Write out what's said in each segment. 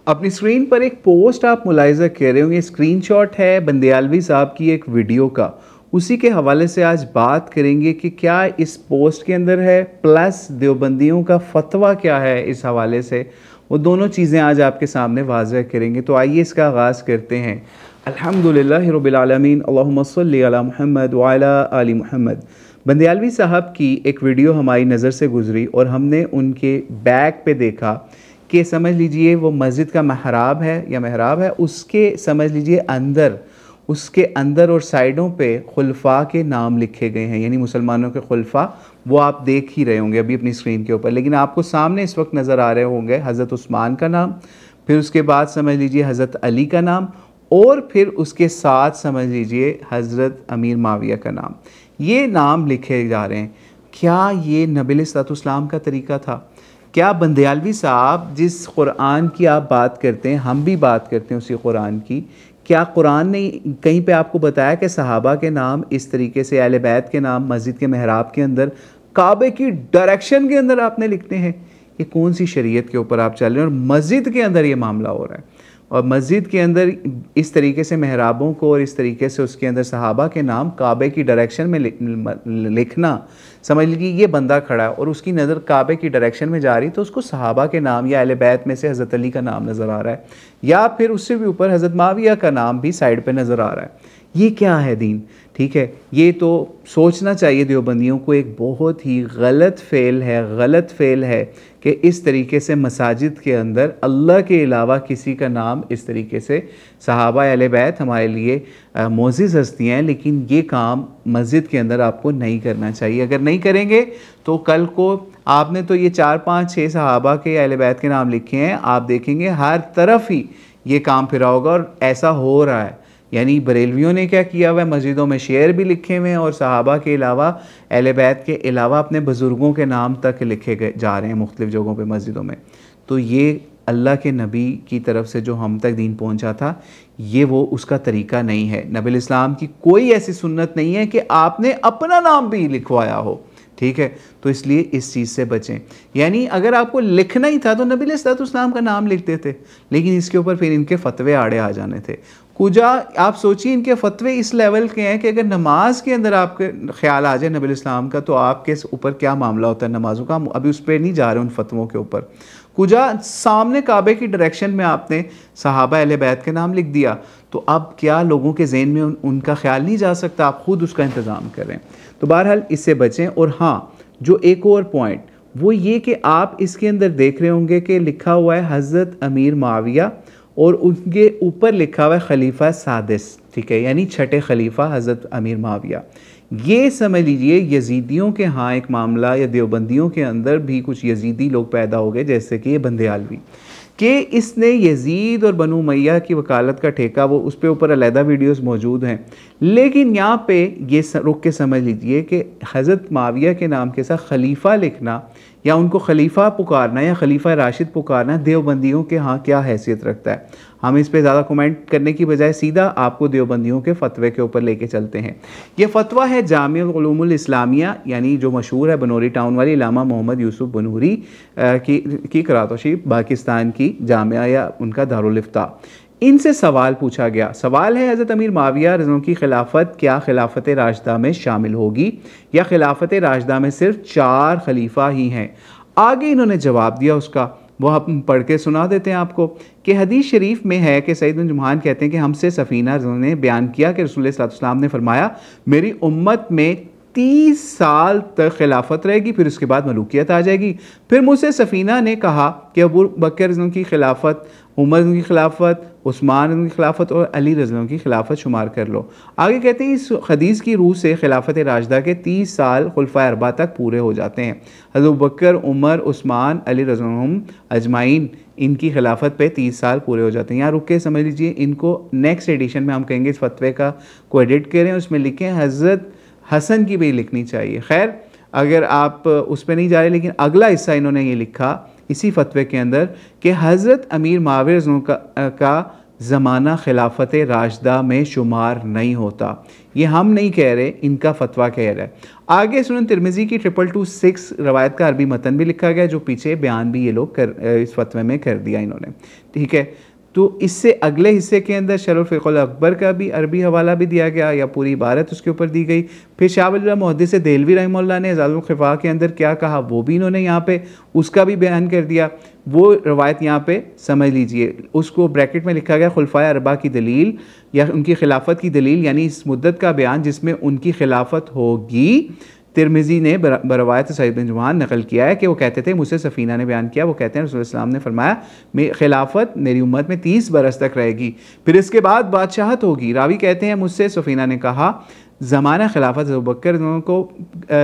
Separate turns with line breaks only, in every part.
अपनी स्क्रीन पर एक पोस्ट आप मुलाहिजा कर रहे होंगे, स्क्रीनशॉट है बंदयालवी साहब की एक वीडियो का। उसी के हवाले से आज बात करेंगे कि क्या इस पोस्ट के अंदर है, प्लस देवबंदियों का फतवा क्या है इस हवाले से। वो दोनों चीज़ें आज आपके सामने वाज़ह करेंगे। तो आइए इसका आगाज़ करते हैं। अल्हम्दुलिल्लाहि रब्बिल आलमीन, अल्लाहुम्मा सल्लि अला मुहम्मद व अला आलि मुहम्मद। बंदयालवी साहब की एक वीडियो हमारी नज़र से गुज़री और हमने उनके बैक पे देखा कि समझ लीजिए वो मस्जिद का महराब है या महराब है, उसके समझ लीजिए अंदर, उसके अंदर और साइडों पे खुलफा के नाम लिखे गए हैं, यानी मुसलमानों के खुलफा। वो आप देख ही रहे होंगे अभी अपनी स्क्रीन के ऊपर, लेकिन आपको सामने इस वक्त नज़र आ रहे होंगे हज़रत उस्मान का नाम, फिर उसके बाद समझ लीजिए हज़रत अली का नाम, और फिर उसके साथ समझ लीजिए हज़रत अमीर माविया का नाम। ये नाम लिखे जा रहे हैं। क्या ये नबी अलैहिस्सलाम का तरीका था? क्या बंदयालवी साहब जिस कुरान की आप बात करते हैं, हम भी बात करते हैं उसी कुरान की, क्या कुरान ने कहीं पे आपको बताया कि सहाबा के नाम इस तरीके से, अहले बैत के नाम मस्जिद के महराब के अंदर काबे की डायरेक्शन के अंदर आपने लिखते हैं? ये कौन सी शरीयत के ऊपर आप चल रहे हैं? और मस्जिद के अंदर ये मामला हो रहा है, और मस्जिद के अंदर इस तरीके से महराबों को और इस तरीके से उसके अंदर सहाबा के नाम काबे की डायरेक्शन में लिखना। समझ लीजिए ये बंदा खड़ा है और उसकी नज़र काबे की डायरेक्शन में जा रही, तो उसको सहाबा के नाम या अहले बैत में से हज़रत अली का नाम नज़र आ रहा है, या फिर उससे भी ऊपर हज़रत माविया का नाम भी साइड पे नज़र आ रहा है। ये क्या है दीन? ठीक है, ये तो सोचना चाहिए देवबंदियों को। एक बहुत ही गलत फ़ेल है कि इस तरीके से मसाजिद के अंदर अल्लाह के अलावा किसी का नाम इस तरीके से, सहाबा अहले बैत हमारे लिए मोअज़्ज़िज़ हस्तियाँ हैं, लेकिन ये काम मस्जिद के अंदर आपको नहीं करना चाहिए। अगर नहीं करेंगे तो कल को आपने तो ये 4 5 6 सहाबा के अहले बैत के नाम लिखे हैं, आप देखेंगे हर तरफ ही ये काम फिरा होगा, और ऐसा हो रहा है। यानी बरेलवियों ने क्या किया हुआ है, मस्जिदों में शेर भी लिखे हुए हैं, और सहाबा के अलावा, अहले बैत के अलावा अपने बुज़ुर्गों के नाम तक लिखे गए जा रहे हैं मुख्तलिफ़ जगहों पे मस्जिदों में। तो ये अल्लाह के नबी की तरफ से जो हम तक दीन पहुंचा था, ये वो उसका तरीका नहीं है। नबी इस्लाम की कोई ऐसी सुन्नत नहीं है कि आपने अपना नाम भी लिखवाया हो। ठीक है, तो इसलिए इस चीज़ से बचें। यानी अगर आपको लिखना ही था तो नबी अलैहिस्सलाम का नाम लिखते थे, लेकिन इसके ऊपर फिर इनके फतवे आड़े आ जाने थे। कुजा आप सोचिए, इनके फतवे इस लेवल के हैं कि अगर नमाज के अंदर आपके ख्याल आ जाए नबी अलैहिस्सलाम का, तो आपके ऊपर क्या मामला होता है नमाज़ों का। हम अभी उस पर नहीं जा रहे उन फतवों के ऊपर। कुजा सामने काबे की डायरेक्शन में आपने सहाबा अहले बैत के नाम लिख दिया, तो अब क्या लोगों के ज़हन में उनका ख्याल नहीं जा सकता? आप ख़ुद उसका इंतज़ाम करें। तो बहरहाल इससे बचें। और हाँ, जो एक और पॉइंट वो ये कि आप इसके अंदर देख रहे होंगे कि लिखा हुआ है हज़रत अमीर माविया, और उनके ऊपर लिखा हुआ है खलीफा सादिस। ठीक है, यानी छठे खलीफा हज़रत अमीर माविया। ये समझ लीजिए यजीदियों के यहाँ एक मामला, या देवबंदियों के अंदर भी कुछ यजीदी लोग पैदा हो गए, जैसे कि ये बंदयालवी, कि इसने यजीद और बनु उमय्या की वकालत का ठेका, वो उस पे ऊपर अलहदा वीडियोस मौजूद हैं। लेकिन यहाँ पे ये रुक के समझ लीजिए कि हज़रत माविया के नाम के साथ खलीफा लिखना, या उनको खलीफा पुकारना या खलीफा राशिद पुकारना देवबंदियों के यहाँ क्या हैसियत रखता है। हम इस पे ज़्यादा कमेंट करने की बजाय सीधा आपको देवबंदियों के फतवे के ऊपर लेके चलते हैं। ये फतवा है जामिअ उलूमुल इस्लामिया, यानी जो मशहूर है बनूरी टाउन वाली, इलामा मोहम्मद यूसुफ बनूरी की कराची पाकिस्तान की जामिया, या उनका दारुल इफ्ता। इनसे सवाल पूछा गया। सवाल है, हज़रत अमीर माविया रज़ियल्लाहु की खिलाफत क्या खिलाफत राशिदा में शामिल होगी, या खिलाफत राशिदा में सिर्फ 4 खलीफा ही हैं? आगे इन्होंने जवाब दिया उसका, वो हम पढ़ के सुना देते हैं आपको। कि हदीस शरीफ में है कि सईद बिन जुमान कहते हैं कि हमसे सफ़ीना ने बयान किया कि रसूल सल्लल्लाहु अलैहि वसल्लम ने फरमाया, मेरी उम्मत में 30 साल तक खिलाफत रहेगी, फिर उसके बाद मलूकियत आ जाएगी। फिर मुझसे सफ़ीना ने कहा कि अबू बकर रज़ियल्लाहु की खिलाफत, उमर की खिलाफत, उस्मान की खिलाफत और अली रज़ियल्लाहु की खिलाफत शुमार कर लो। आगे कहते हैं इस हदीस की रूह से खिलाफत राशिदा के 30 साल खुलफाए अरबा तक पूरे हो जाते हैं। हज़रत अबू बकर, उमर, उस्मान, अली रज़ियल्लाहु अजमाइन, इनकी खिलाफत पे 30 साल पूरे हो जाते हैं। यहाँ रुक के समझ लीजिए, इनको नेक्स्ट एडिशन में हम कहेंगे इस फतवे का को एडिट करें, उसमें लिखें हज़रत हसन की भी लिखनी चाहिए। खैर, अगर आप उस पर नहीं जा रहे, लेकिन अगला हिस्सा इन्होंने ये लिखा इसी फतवे के अंदर कि हज़रत अमीर माविया का ज़माना खिलाफत राशिदा में शुमार नहीं होता। ये हम नहीं कह रहे, इनका फतवा कह रहा है। आगे सुनन तिरमिज़ी की 2226 रवायत का अरबी मतन भी लिखा गया, जो पीछे बयान भी ये लोग इस फतवे में कर दिया इन्होंने, ठीक है। तो इससे अगले हिस्से के अंदर शरह फ़िक़्हुल अकबर का भी अरबी हवाला भी दिया गया, या पूरी इबारत उसके ऊपर दी गई। फिर शाह वली मुहद्दिस देलवी रहमतुल्लाह ने इज़ालुल ख़िफ़ा के अंदर क्या कहा वो भी इन्होंने यहाँ पे उसका भी बयान कर दिया। वो रवायत यहाँ पे समझ लीजिए, उसको ब्रैकेट में लिखा गया खुलफाए अरबा की दलील या उनकी खिलाफत की दलील, यानी इस मुद्दत का बयान जिसमें उनकी खिलाफत होगी। तिरमिज़ी ने बरवायत सईद बिन जुमान नकल किया है कि वो कहते थे, मुझसे सफ़ीना ने बयान किया, वो कहते हैं रसूल सल्लल्लाहु अलैहि वसल्लम ने फरमाया खिलाफत मेरी उम्मत में 30 बरस तक रहेगी, फिर इसके बाद बादशाहत होगी। रावी कहते हैं मुझसे सफ़ीना ने कहा ज़माना खिलाफत अबू बकर को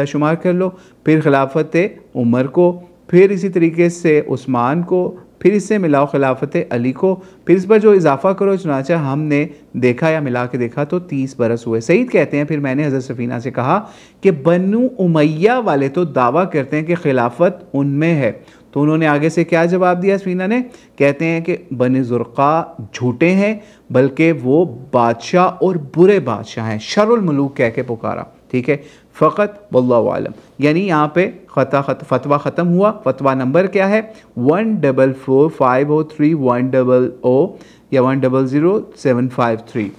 शुमार कर लो, फिर खिलाफत उमर को, फिर इसी तरीके से उस्मान को, फिर इससे मिलाओ खिलाफत अली को, फिर इस पर जो इजाफा करो, चुनाचा हमने देखा या मिला के देखा तो 30 बरस हुए। सईद कहते हैं फिर मैंने हज़रत सफ़ीना से कहा कि बनु उमैया वाले तो दावा करते हैं कि खिलाफत उनमें है, तो उन्होंने आगे से क्या जवाब दिया सफ़ीना ने, कहते हैं कि बनी ज़ुरक़ा झूठे हैं, बल्कि वो बादशाह और बुरे बादशाह हैं, शरुल मुलूक कह के पुकारा, ठीक है। फ़कत वल्लाहु आलम, यानी यहाँ पे फतवा ख़त्म हुआ। फतवा नंबर क्या है 14450310 या 100753।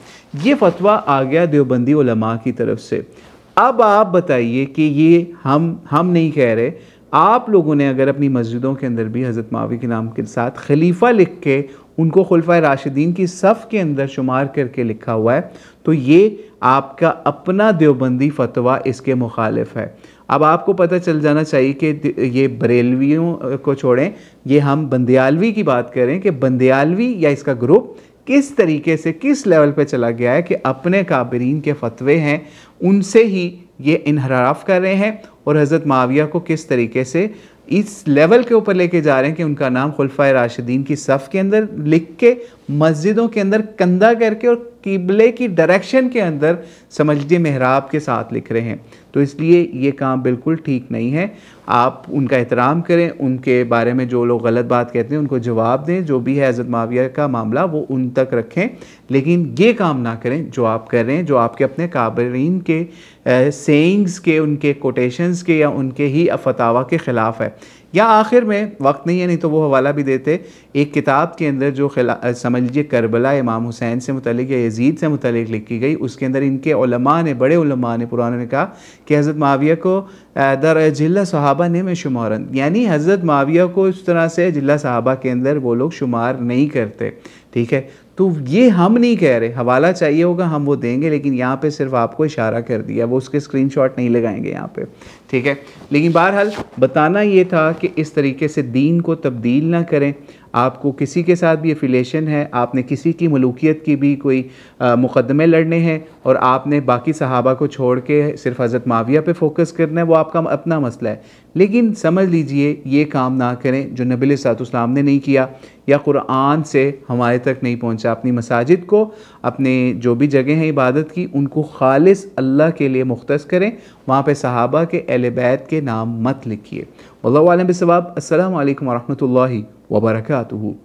ये फतवा आ गया देवबंदी उलमा की तरफ से। अब आप बताइए कि ये हम नहीं कह रहे, आप लोगों ने अगर अपनी मस्जिदों के अंदर भी हज़रत मावी के नाम के साथ खलीफा लिख के उनको खुलफाए राशिदीन की सफ़ के अंदर शुमार करके लिखा हुआ है, तो ये आपका अपना देवबंदी फतवा इसके मुखालिफ है। अब आपको पता चल जाना चाहिए कि ये बरेलवियों को छोड़ें, ये हम बंदियालवी की बात करें कि बंदियालवी या इसका ग्रुप किस तरीके से किस लेवल पे चला गया है कि अपने काबिरीन के फतवे हैं उनसे ही ये इनहराफ कर रहे हैं, और हज़रत माविया को किस तरीके से इस लेवल के ऊपर लेके जा रहे हैं कि उनका नाम खुलफाए राशिदीन की सफ़ के अंदर लिख के मस्जिदों के अंदर कंधा करके और किबले की डायरेक्शन के अंदर समझ लीजिए मेहराब के साथ लिख रहे हैं। तो इसलिए ये काम बिल्कुल ठीक नहीं है। आप उनका एहतराम करें, उनके बारे में जो लोग गलत बात कहते हैं उनको जवाब दें, जो भी है हज़रत माविया का मामला वो उन तक रखें, लेकिन ये काम ना करें जो आप कर रहे हैं, जो आपके अपने काबरीन के सेइंग्स के, उनके कोटेशंस के या उनके ही फतावा के ख़िलाफ़ है। या आखिर में वक्त नहीं है, नहीं तो वो हवाला भी देते, एक किताब के अंदर जो समझ लीजिए करबला इमाम हुसैन से मुतल्लिक़ या यज़ीद से मुतल्लिक़ लिखी गई, उसके अंदर इनके उलमा ने, बड़े उलमा ने, पुराने ने कहा कि हज़रत माविया को दर जिल्ला सहाबा ने में शुमारन, यानी हज़रत माविया को इस तरह से जिल्ला सहाबा के अंदर वो लोग शुमार नहीं करते, ठीक है। तो ये हम नहीं कह रहे, हवाला चाहिए होगा हम वो देंगे, लेकिन यहाँ पे सिर्फ आपको इशारा कर दिया, वो उसके स्क्रीनशॉट नहीं लगाएंगे यहाँ पे, ठीक है। लेकिन बहरहाल बताना ये था कि इस तरीके से दीन को तब्दील ना करें। आपको किसी के साथ भी एफिलेशन है, आपने किसी की मलूकियत की भी कोई मुकदमे लड़ने हैं और आपने बाकी सहाबा को छोड़ के सिर्फ हज़रत माविया पे फोकस करना है, वो आपका अपना मसला है, लेकिन समझ लीजिए ये काम ना करें जो नबी अलैहिस्सलाम ने नहीं किया या कुरान से हमारे तक नहीं पहुंचा। अपनी मसाजिद को, अपने जो भी जगह हैं इबादत की, उनको खालिस अल्लाह के लिए मुख्तस करें, वहाँ पे सहाबा के अहले बैत के नाम मत लिखिए। वल्लाहु आलम बिस्सवाब। अस्सलामु अलैकुम वरहमतुल्लाहि वबरकातुहू।